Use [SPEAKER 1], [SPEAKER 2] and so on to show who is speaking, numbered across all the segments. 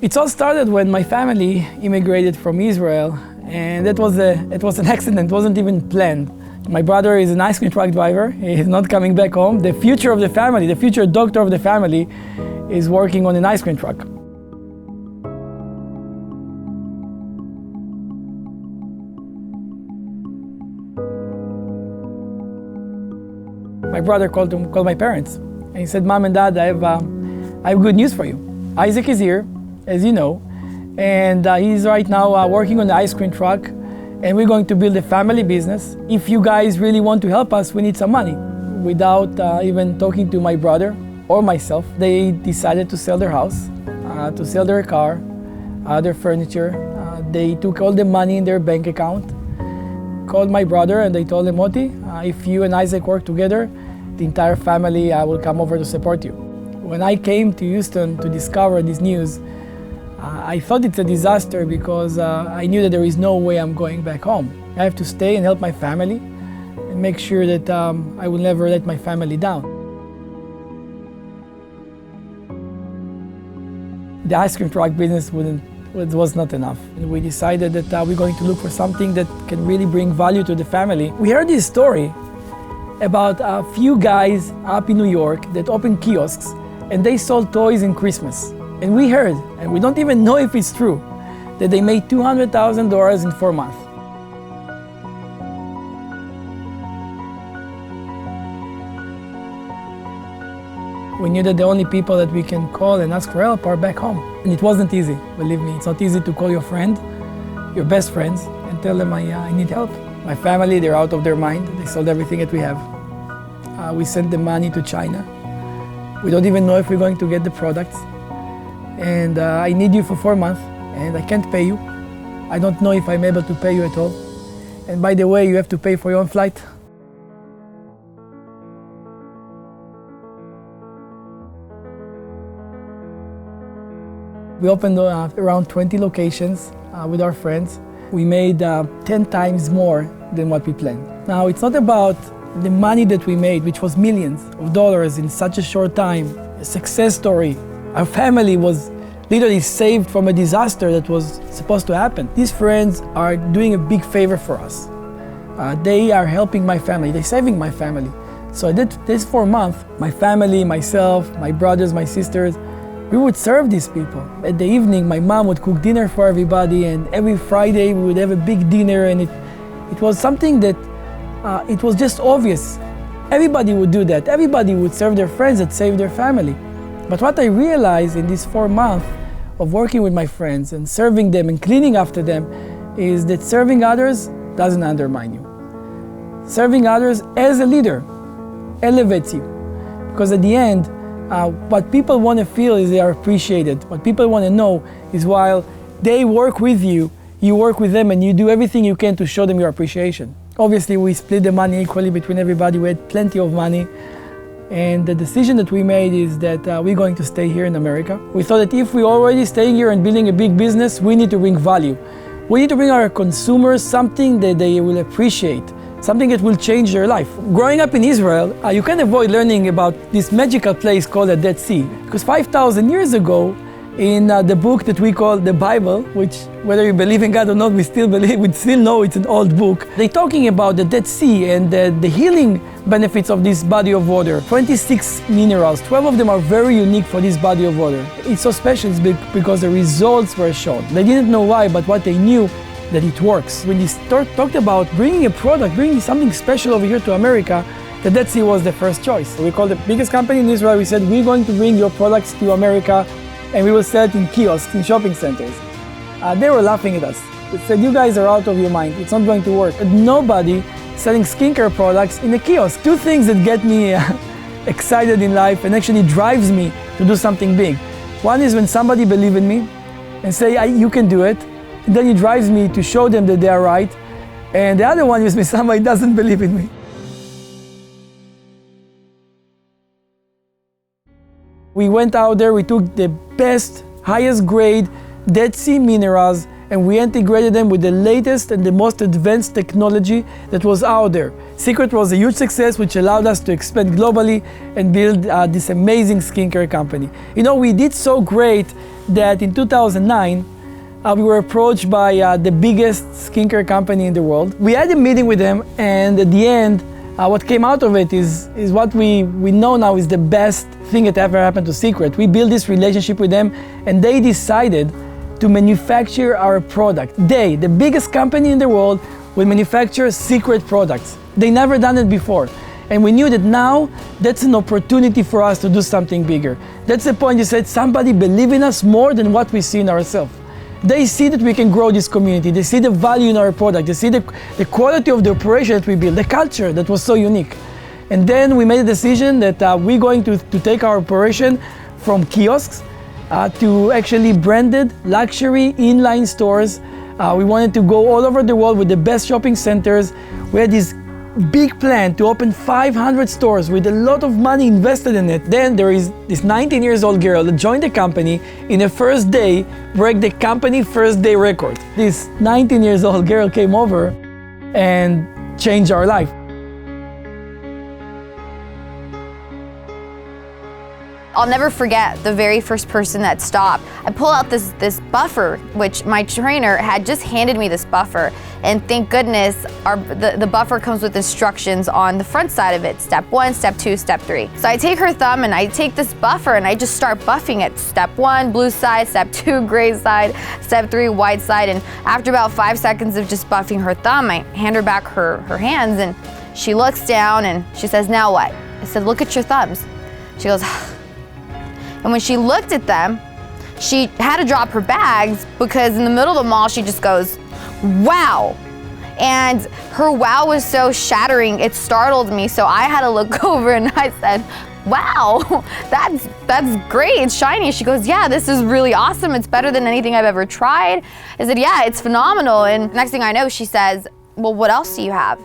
[SPEAKER 1] It all started when my family immigrated from Israel, and it was an accident, it wasn't even planned. My brother is an ice cream truck driver. He's not coming back home. The future of the family, the future doctor of the family, is working on an ice cream truck. My brother called my parents, and he said, "Mom and Dad, I have good news for you. Izhak is here, as you know, and he's right now working on the ice cream truck, and we're going to build a family business. If you guys really want to help us, we need some money." Without even talking to my brother or myself, they decided to sell their house, to sell their car, their furniture. They took all the money in their bank account, called my brother, and they told him, "Moti, if you and Izhak work together, the entire family will come over to support you." When I came to Houston to discover this news, I thought it's a disaster because I knew that there is no way I'm going back home. I have to stay and help my family and make sure that I will never let my family down. The ice cream truck business was not enough. And we decided that we're going to look for something that can really bring value to the family. We heard this story about a few guys up in New York that opened kiosks and they sold toys in Christmas. And we heard, and we don't even know if it's true, that they made $200,000 in 4 months. We knew that the only people that we can call and ask for help are back home. And it wasn't easy, believe me. It's not easy to call your friend, your best friends, and tell them I need help. My family, they're out of their mind. They sold everything that we have. We sent the money to China. We don't even know if we're going to get the products. And I need you for 4 months, and I can't pay you. I don't know if I'm able to pay you at all. And by the way, you have to pay for your own flight. We opened around 20 locations with our friends. We made 10 times more than what we planned. Now, it's not about the money that we made, which was millions of dollars in such a short time, a success story. Our family was literally saved from a disaster that was supposed to happen. These friends are doing a big favor for us. They are helping my family, they're saving my family. So this 4 months, my family, myself, my brothers, my sisters, we would serve these people. At the evening, my mom would cook dinner for everybody, and every Friday we would have a big dinner, and it was something that it was just obvious. Everybody would do that. Everybody would serve their friends that saved their family. But what I realized in these 4 months of working with my friends and serving them and cleaning after them is that serving others doesn't undermine you. Serving others as a leader elevates you. Because at the end, what people want to feel is they are appreciated. What people want to know is while they work with you, you work with them and you do everything you can to show them your appreciation. Obviously, we split the money equally between everybody. We had plenty of money. And the decision that we made is that we're going to stay here in America. We thought that if we're already staying here and building a big business, we need to bring value. We need to bring our consumers something that they will appreciate, something that will change their life. Growing up in Israel, you can't avoid learning about this magical place called the Dead Sea. Because 5,000 years ago, in the book that we call the Bible, which whether you believe in God or not, we still know it's an old book. They're talking about the Dead Sea and the healing benefits of this body of water. 26 minerals, 12 of them are very unique for this body of water. It's so special because the results were shown. They didn't know why, but what they knew, that it works. When they talked about bringing a product, bringing something special over here to America, the Dead Sea was the first choice. We called the biggest company in Israel. We said, we're going to bring your products to America and we will sell it in kiosks, in shopping centers. They were laughing at us. They said, you guys are out of your mind. It's not going to work. But nobody selling skincare products in a kiosk. Two things that get me excited in life and actually drives me to do something big. One is when somebody believes in me and say, you can do it. And then it drives me to show them that they are right. And the other one is when somebody doesn't believe in me. We went out there, we took the best, highest grade Dead Sea minerals and we integrated them with the latest and the most advanced technology that was out there. Seacret was a huge success which allowed us to expand globally and build this amazing skincare company. You know, we did so great that in 2009, we were approached by the biggest skincare company in the world. We had a meeting with them, and at the end, what came out of it is what we know now is the best thing that ever happened to Seacret. We built this relationship with them, and they decided to manufacture our product. They, the biggest company in the world, will manufacture Seacret products. They never done it before. And we knew that now that's an opportunity for us to do something bigger. That's the point. You said somebody believe in us more than what we see in ourselves. They see that we can grow this community. They see the value in our product. They see the quality of the operation that we built, the culture that was so unique. And then we made a decision that we're going to take our operation from kiosks to actually branded luxury inline stores. We wanted to go all over the world with the best shopping centers. We had this big plan to open 500 stores with a lot of money invested in it. Then there is this 19 years old girl that joined the company in the first day, break the company first day record. This 19 years old girl came over and changed our life.
[SPEAKER 2] I'll never forget the very first person that stopped. I pull out this buffer, which my trainer had just handed me this buffer. And thank goodness the buffer comes with instructions on the front side of it. Step 1, step 2, step 3. So I take her thumb and I take this buffer and I just start buffing it. Step 1, blue side, step 2, gray side, step 3, white side. And after about 5 seconds of just buffing her thumb, I hand her back her hands and she looks down and she says, "Now what?" I said, "Look at your thumbs." She goes, and when she looked at them, she had to drop her bags because in the middle of the mall, she just goes, "Wow." And her wow was so shattering, it startled me. So I had to look over and I said, "Wow, that's great, it's shiny." She goes, "Yeah, this is really awesome. It's better than anything I've ever tried." I said, "Yeah, it's phenomenal." And next thing I know, she says, "Well, what else do you have?"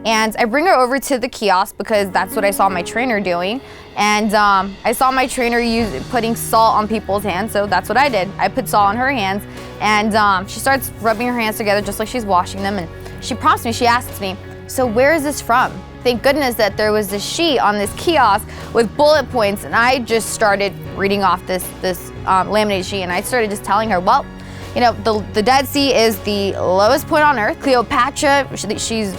[SPEAKER 2] And I bring her over to the kiosk because that's what I saw my trainer doing. And I saw my trainer putting salt on people's hands, so that's what I did. I put salt on her hands, and she starts rubbing her hands together just like she's washing them. And she prompts me, she asks me, "So where is this from?" Thank goodness that there was this sheet on this kiosk with bullet points, and I just started reading off this laminated sheet, and I started just telling her, well, you know, the Dead Sea is the lowest point on earth. Cleopatra,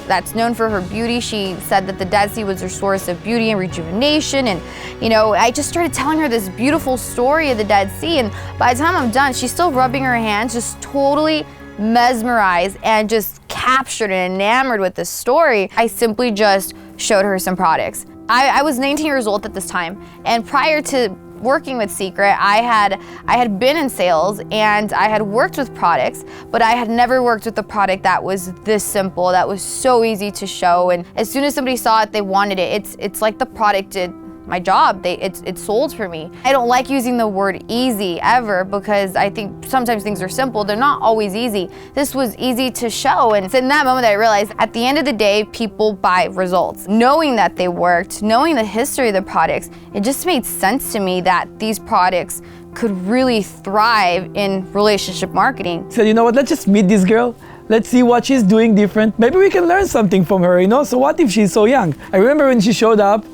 [SPEAKER 2] that's known for her beauty. She said that the Dead Sea was her source of beauty and rejuvenation. And, you know, I just started telling her this beautiful story of the Dead Sea. And by the time I'm done, she's still rubbing her hands, just totally mesmerized and just captured and enamored with this story. I simply just showed her some products. I was 19 years old at this time. And prior to working with Seacret, I had been in sales and I had worked with products, but I had never worked with a product that was this simple, that was so easy to show. And as soon as somebody saw it, they wanted it. It's like the product did my job. It sold for me. I don't like using the word easy ever because I think sometimes things are simple. They're not always easy. This was easy to show. And it's in that moment that I realized at the end of the day, people buy results. Knowing that they worked, knowing the history of the products, it just made sense to me that these products could really thrive in relationship marketing.
[SPEAKER 1] So you know what, let's just meet this girl. Let's see what she's doing different. Maybe we can learn something from her, you know? So what if she's so young? I remember when she showed up,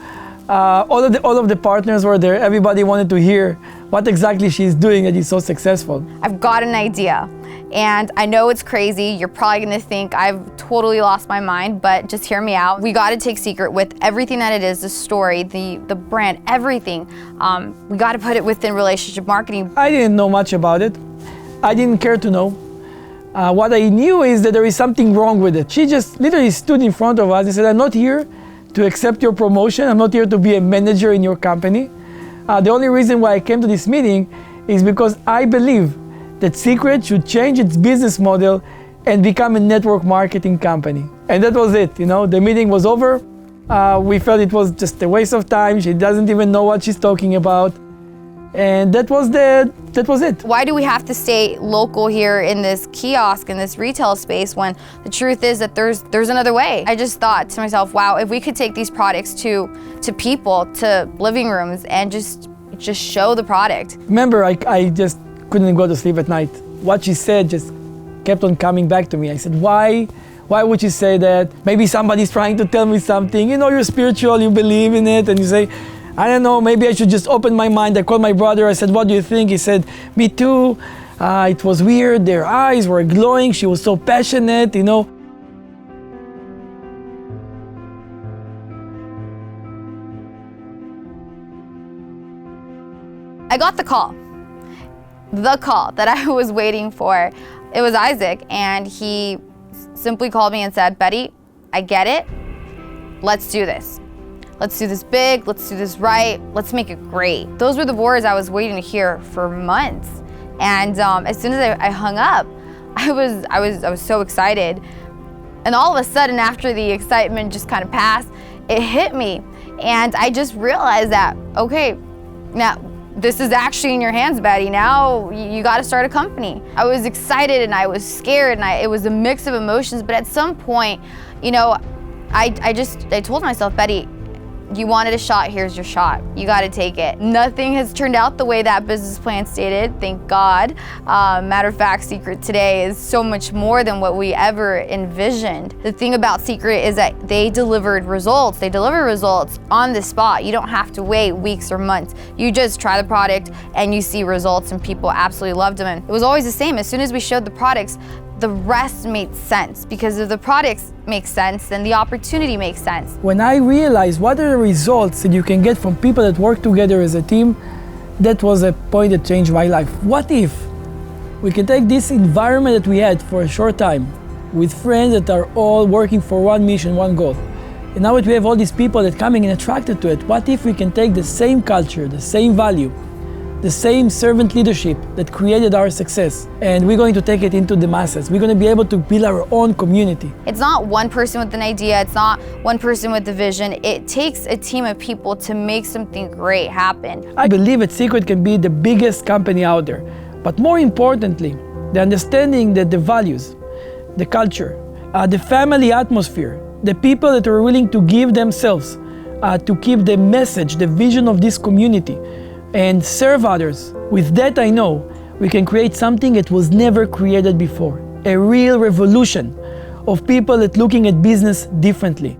[SPEAKER 1] all of the partners were there. Everybody wanted to hear what exactly she's doing that is so successful.
[SPEAKER 2] I've got an idea, and I know it's crazy. You're probably gonna think I've totally lost my mind, but just hear me out. We gotta take Seacret with everything that it is, the story, the brand, everything. We gotta put it within relationship marketing.
[SPEAKER 1] I didn't know much about it. I didn't care to know. What I knew is that there is something wrong with it. She just literally stood in front of us and said, "I'm not here to accept your promotion. I'm not here to be a manager in your company. The only reason why I came to this meeting is because I believe that Seacret should change its business model and become a network marketing company." And that was it, you know, the meeting was over. We felt it was just a waste of time. She doesn't even know what she's talking about. And that was it.
[SPEAKER 2] Why do we have to stay local here in this kiosk, in this retail space, when the truth is that there's another way? I just thought to myself, wow, if we could take these products to people, to living rooms, and just show the product.
[SPEAKER 1] Remember, I just couldn't go to sleep at night. What she said just kept on coming back to me. I said, why would she say that? Maybe somebody's trying to tell me something. You know, you're spiritual, you believe in it, and you say, I don't know, maybe I should just open my mind. I called my brother, I said, what do you think? He said, me too. It was weird, their eyes were glowing, she was so passionate, you know.
[SPEAKER 2] I got the call that I was waiting for. It was Izhak, and he simply called me and said, Betty, I get it, let's do this. Let's do this big, let's do this right, let's make it great. Those were the words I was waiting to hear for months. And as soon as I hung up, I was so excited. And all of a sudden, after the excitement just kind of passed, it hit me. And I just realized that, okay, now this is actually in your hands, Betty. Now you got to start a company. I was excited and I was scared, and it was a mix of emotions. But at some point, you know, I told myself, Betty, you wanted a shot, here's your shot. You got to take it. Nothing has turned out the way that business plan stated, thank God. Matter of fact, Seacret today is so much more than what we ever envisioned. The thing about Seacret is that they delivered results. They deliver results on the spot. You don't have to wait weeks or months. You just try the product and you see results, and people absolutely loved them. And it was always the same. As soon as we showed the products, the rest made sense, because if the products make sense, then the opportunity makes sense.
[SPEAKER 1] When I realized what are the results that you can get from people that work together as a team, that was a point that changed my life. What if we can take this environment that we had for a short time with friends that are all working for one mission, one goal, and now that we have all these people that are coming and attracted to it, what if we can take the same culture, the same value, the same servant leadership that created our success, and we're going to take it into the masses. We're going to be able to build our own community.
[SPEAKER 2] It's not one person with an idea, it's not one person with the vision. It takes a team of people to make something great happen.
[SPEAKER 1] I believe that Seacret can be the biggest company out there, but more importantly, the understanding that the values, the culture, the family atmosphere, the people that are willing to give themselves to keep the message, the vision of this community, and serve others. With that, I know we can create something that was never created before. A real revolution of people that looking at business differently.